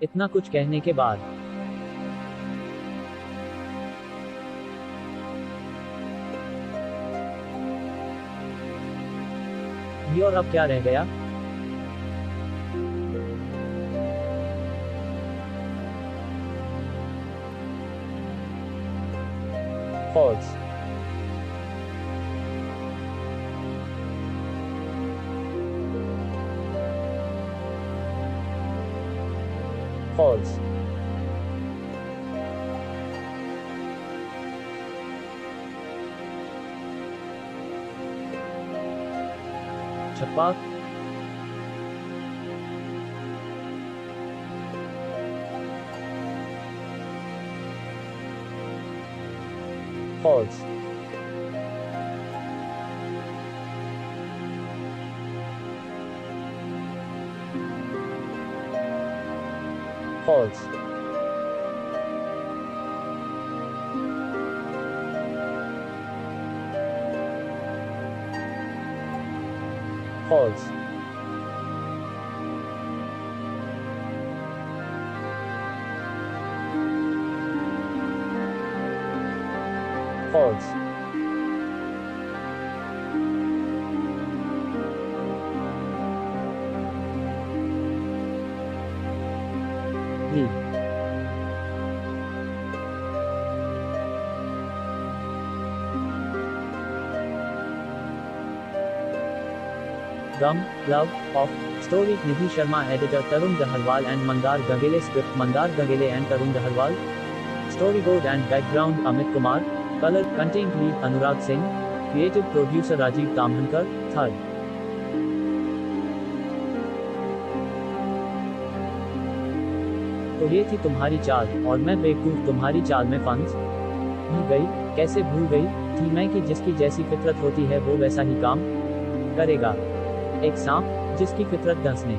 इतना कुछ कहने के बाद भी और अब क्या रह गया? False. False. छप्पा. False. False. False. False. Knee. Gum, Love, of, Story, Nidhi Sharma, editor Tarun Daharwal and Mandar Gagele, script Mandar Gagele and Tarun Daharwal, storyboard and background Amit Kumar, color, content lead Anurag Singh, creative producer Rajiv Tamhankar, third. तो ये थी तुम्हारी चाल, और मैं बेवकूफ तुम्हारी चाल में फंस भी गई। कैसे भूल गई थी मैं कि जिसकी जैसी फितरत होती है वो वैसा ही काम करेगा। एक सांप जिसकी फितरत डसने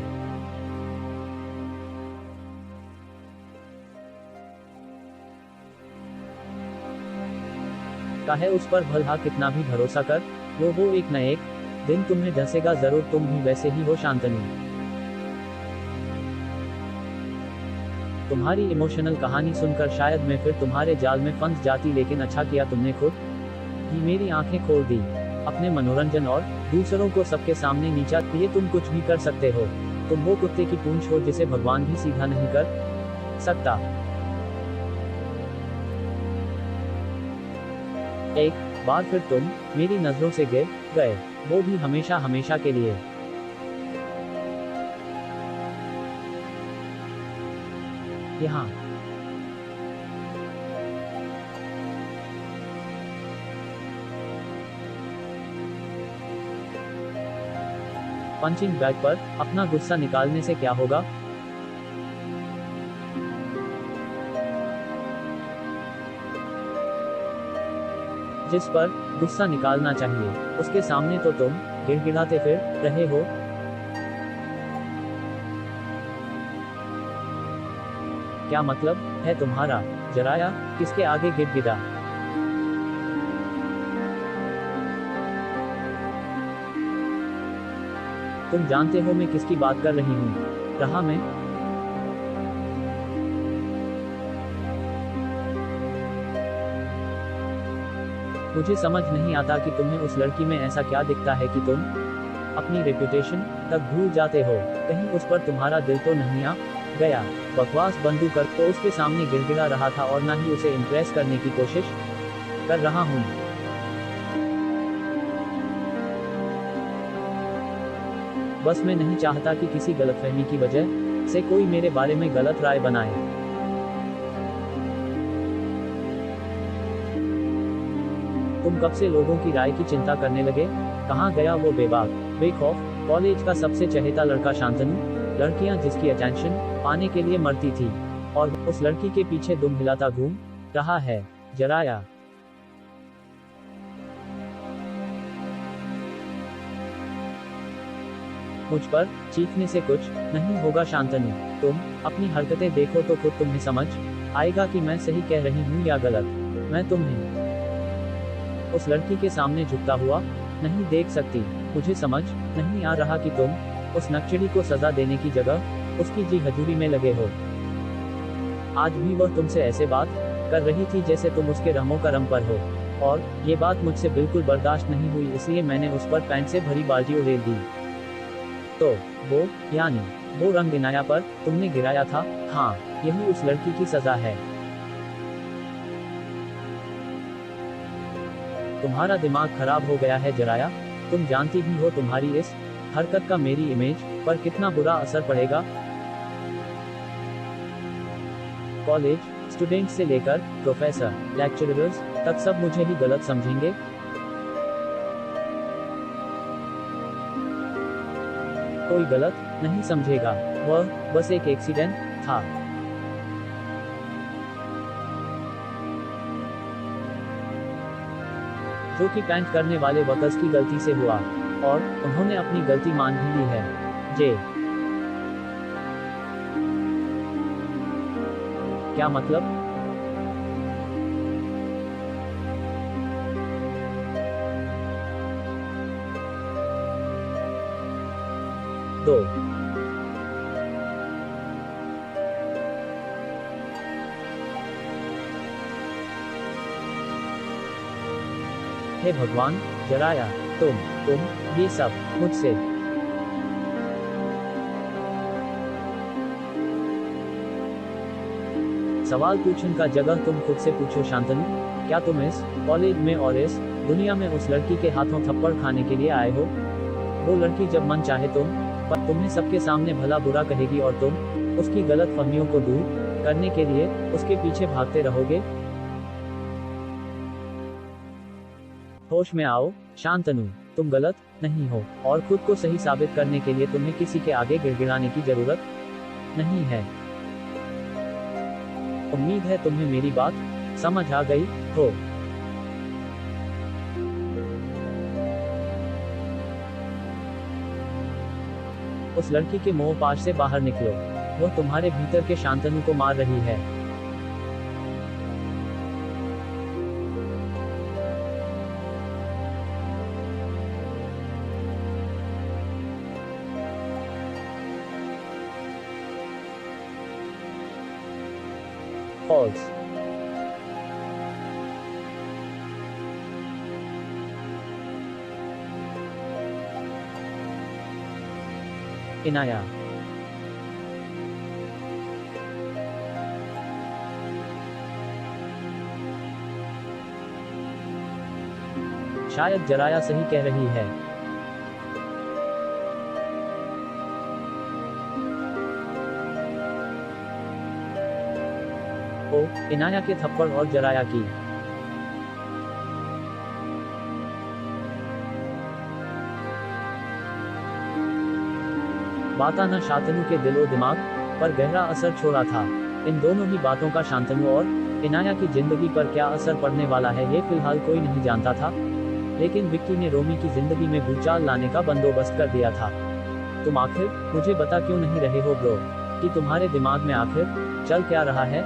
का है, उस पर भला कितना भी भरोसा कर लो, वो एक न एक दिन तुम्हें डसेगा जरूर। तुम भी वैसे ही हो शांतनु। तुम्हारी इमोशनल कहानी सुनकर शायद मैं फिर तुम्हारे जाल में फंस जाती, लेकिन अच्छा किया तुमने खुद ही मेरी आंखें खोल दी अपने मनोरंजन और दूसरों को सबके सामने नीचा। ये तुम कुछ भी कर सकते हो, तुम वो कुत्ते की पूंछ हो जिसे भगवान भी सीधा नहीं कर सकता। एक बार फिर तुम मेरी नजरों से गिर गए, वो भी हमेशा हमेशा के लिए। यहाँ पंचिंग बैग पर अपना गुस्सा निकालने से क्या होगा? जिस पर गुस्सा निकालना चाहिए उसके सामने तो तुम गिड़गिड़ाते फिर रहे हो। क्या मतलब है तुम्हारा? जराया किसके आगे गिड़गिड़ा? तुम जानते हो मैं किसकी बात कर रही हूँ। रहा मैं मुझे समझ नहीं आता कि तुम्हें उस लड़की में ऐसा क्या दिखता है कि तुम अपनी रेपुटेशन तक भूल जाते हो। कहीं उस पर तुम्हारा दिल तो नहीं आ गया? बकवास बंद कर, तो उसके सामने गिड़गिड़ा रहा था और ना ही उसे इम्प्रेस करने की कोशिश कर रहा हूँ। बस मैं नहीं चाहता कि किसी गलतफहमी की वजह से कोई मेरे बारे में गलत राय बनाए। तुम कब से लोगों की राय की चिंता करने लगे? कहाँ गया वो बेबाक बेखौफ कॉलेज का सबसे चहेता लड़का शांतनु? लड़कियां जिसकी अटेंशन पाने के लिए मरती थी, और उस लड़की के पीछे दुम हिलाता घूम रहा है। जराया मुझ पर चीखने से कुछ नहीं होगा शांतनु। तुम अपनी हरकतें देखो तो खुद तुम्हें समझ आएगा कि मैं सही कह रही हूँ या गलत। मैं तुम्हें उस लड़की के सामने झुकता हुआ नहीं देख सकती। मुझे समझ नहीं आ रहा कि तुम उस नक्चड़ी को सजा देने की जगह उसकी जी हजूरी में लगे हो। आज भी वह तुमसे ऐसे बात कर रही थी जैसे तुम उसके रमो करम पर हो, और ये बात मुझसे बिल्कुल बर्दाश्त नहीं हुई, इसलिए मैंने उस पर पैंट से भरी बाल्टी उड़ेल दी। तो वो, यानी वो रंग इनाया पर तुमने गिराया था? हाँ, यही उस लड़की की सजा है। तुम्हारा दिमाग खराब हो गया है जराया, तुम जानती ही हो तुम्हारी इस हरकत का मेरी इमेज पर कितना बुरा असर पड़ेगा। कॉलेज स्टूडेंट से लेकर प्रोफेसर, लेक्चरर्स तक सब मुझे ही गलत समझेंगे। कोई गलत नहीं समझेगा, वह बस एक एक्सीडेंट था। जो कि पैंट करने वाले वर्कर्स की गलती से हुआ, और उन्होंने अपनी गलती मान भी ली है। जे क्या मतलब? दो हे भगवान, जराया, तुम ये सब मुझसे सवाल पूछने का जगह तुम खुद से पूछो शांतनु, क्या तुम इस कॉलेज में और इस दुनिया में उस लड़की के हाथों थप्पड़ खाने के लिए आए हो? वो लड़की जब मन चाहे पर तुम्हें सबके सामने भला बुरा कहेगी और तुम उसकी गलत फहमियों को दूर करने के लिए उसके पीछे भागते रहोगे। होश में आओ शांतनु, तुम गलत नहीं हो, और खुद को सही साबित करने के लिए तुम्हें किसी के आगे गिड़गिड़ाने की जरूरत नहीं है। उम्मीद है तुम्हें मेरी बात समझ आ गई हो। उस लड़की के मोह पाश से बाहर निकलो, वह तुम्हारे भीतर के शांतनु को मार रही है। False. इनाया, शायद जराया सही कह रही है। ओ, इनाया के थप्पड़ और जराया की बाता न शांतनु के दिलो दिमाग पर गहरा असर छोड़ा था। इन दोनों ही बातों का शांतनु और इनाया की जिंदगी पर क्या असर पड़ने वाला है ये फिलहाल कोई नहीं जानता था, लेकिन विक्की ने रोमी की जिंदगी में भूचाल लाने का बंदोबस्त कर दिया था। तुम आखिर मुझे बता क्यों नहीं रहे हो ब्रो, कि तुम्हारे दिमाग में आखिर चल क्या रहा है?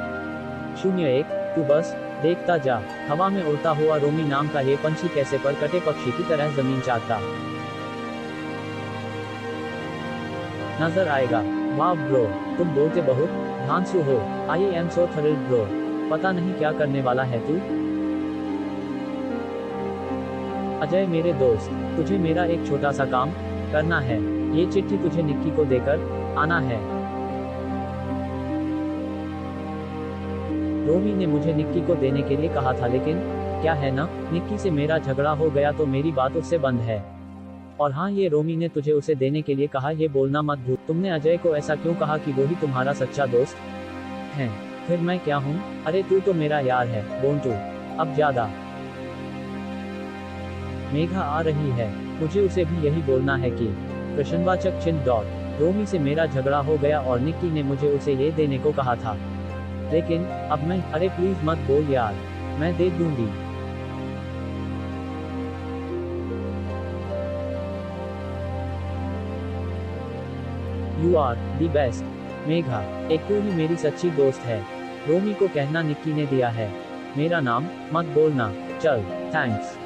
01, तू बस देखता जा, हवा में उड़ता हुआ रोमी नाम का ये पंछी कैसे पर कटे पक्षी की तरह जमीन चाटता नजर आएगा। वाह ब्रो, तुम बोलते बहुत धांसू हो। I am so thrilled bro, पता नहीं क्या करने वाला है तू। अजय मेरे दोस्त, तुझे मेरा एक छोटा सा काम करना है। ये चिट्ठी तुझे निक्की को देकर आना है। रोमी ने मुझे निक्की को देने के लिए कहा था, लेकिन क्या है ना, निक्की से मेरा झगड़ा हो गया तो मेरी बात उससे बंद है। और हाँ, ये रोमी ने तुझे उसे देने के लिए कहा, ये बोलना मत भूल। तुमने अजय को ऐसा क्यों कहा कि वो ही तुम्हारा सच्चा दोस्त है? फिर मैं क्या हूँ? अरे तू तो मेरा यार है बोंटू, अब ज्यादा। मेघा आ रही है, मुझे उसे भी यही बोलना है कि प्रश्नवाचक चिन्ह डॉट। रोमी से मेरा झगड़ा हो गया और निक्की ने मुझे उसे ये देने को कहा था, लेकिन अब मैं, अरे प्लीज मत बोल यार, मैं दे दूंगी। You are the best Megha, एक तू ही मेरी सच्ची दोस्त है। रोमी को कहना निक्की ने दिया है, मेरा नाम मत बोलना। चल थैंक्स।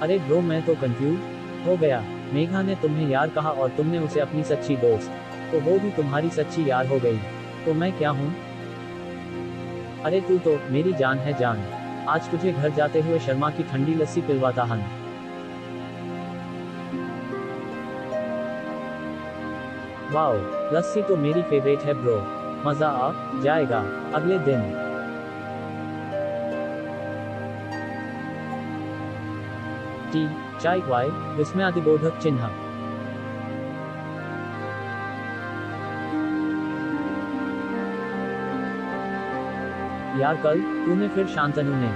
अरे ब्रो, मैं तो कंफ्यूज हो गया। मेघा ने तुम्हें यार कहा और तुमने उसे अपनी सच्ची दोस्त, तो वो भी तुम्हारी सच्ची यार हो गई, तो मैं क्या हूँ? अरे तू तो मेरी जान है जान। आज तुझे घर जाते हुए शर्मा की ठंडी लस्सी पिलवाता हूँ। वाओ, लस्सी तो मेरी फेवरेट है ब्रो। मजा आ जाएगा। अगले दिन टी, चाय वाय, विस्मयादिबोधक चिन्ह। यार कल तूने फिर शांतनु ने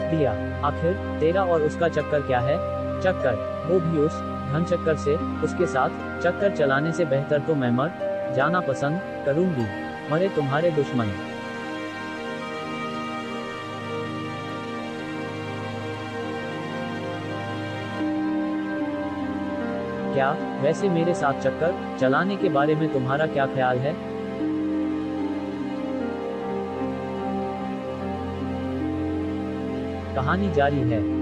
दिया। आखिर तेरा और उसका चक्कर क्या है? चक्कर, वो भी उस धन चक्कर से। उसके साथ चक्कर चलाने से बेहतर तो मैं मर जाना पसंद करूंगी। मरे तुम्हारे दुश्मन। क्या वैसे मेरे साथ चक्कर चलाने के बारे में तुम्हारा क्या ख्याल है? कहानी जारी है।